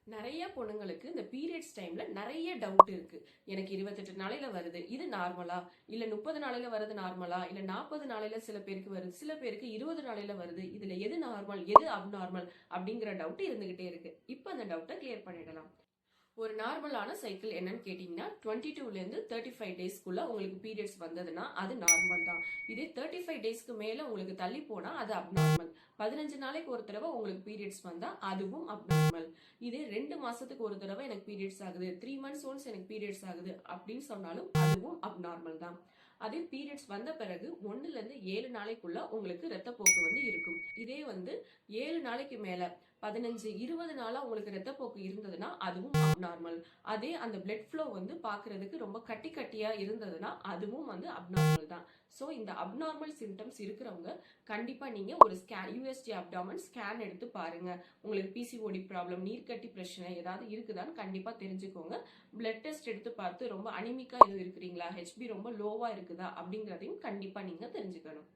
நிறைய பொண்ணுங்களுக்கு இந்த பீரியட்ஸ் டைம்ல நிறைய டவுட் இருக்கு. எனக்கு 28 நாளையில வருது, இது நார்மலா? இல்ல 30 நாளையில வருது நார்மலா? இல்ல 40 நாளையில சில பேருக்கு வருது, சில பேருக்கு 20 நாளையில வருது. இதுல எது நார்மல், எது அப்நார்மல் அப்படிங்கிற டவுட் இருந்துகிட்டே இருக்கு. இப்போ அந்த டவுட்டை கிளியர் பண்ணிடலாம். ஒரு நார்மலான சைக்கிள் என்னன்னு கேட்டீங்கன்னா 22ல இருந்து 35 டேஸ்க்குள்ள உங்களுக்கு பீரியட்ஸ் வந்ததுன்னா அது நார்மல் தான். இதே 35 டேஸ்க்கு மேல உங்களுக்கு தள்ளி போனா அது அப்நார்மல். 15 நாளைக்கு ஒரு தடவை உங்களுக்கு பீரியட்ஸ் வந்தா அதுவும் அப்நார்மல். இதே 2 மாசத்துக்கு ஒரு தடவை எனக்கு பீரியட்ஸ் ஆகுது, 3 months ஒன்ஸ் எனக்கு பீரியட்ஸ் ஆகுது அப்படின்னு சொன்னாலும் அதுவும் அப்நார்மல் தான். அதே பீரியட்ஸ் வந்த பிறகு 1ல இருந்து 7 நாளைக்குள்ள உங்களுக்கு ரத்தப்போக்கு இருக்கும். இதே 7 நாளைக்கு மேல 15 20 நாளா உங்களுக்கு ரத்தப்போக்கு இருந்ததுன்னா அதுவும் அப்நார்மல். அதே அந்த பிளட் ஃப்ளோ பாக்குறதுக்கு ரொம்ப கட்டி கட்டியா இருந்ததுன்னா அதுவும் அப்நார்மல் தான். சோ இந்த அப்நார்மல் சிம்டம்ஸ் இருக்கிறவங்க கண்டிப்பா நீங்க ஒரு ஸ்கேன், யூஎஸ்ஜி அப்டாமன் ஸ்கேன் எடுத்து பாருங்க. உங்களுக்கு பிசிஓடி ப்ராப்ளம், நீர்க்கட்டி பிரச்சனை ஏதாவது இருக்குதான்னு கண்டிப்பா தெரிஞ்சுக்கோங்க. பிளட் டெஸ்ட் எடுத்து பார்த்து ரொம்ப அனிமிக்கா எதுவும் இருக்கிறீங்களா, ஹெச்பி ரொம்ப லோவா இருக்குதா அப்படிங்கறதையும் கண்டிப்பா நீங்க தெரிஞ்சுக்கணும்.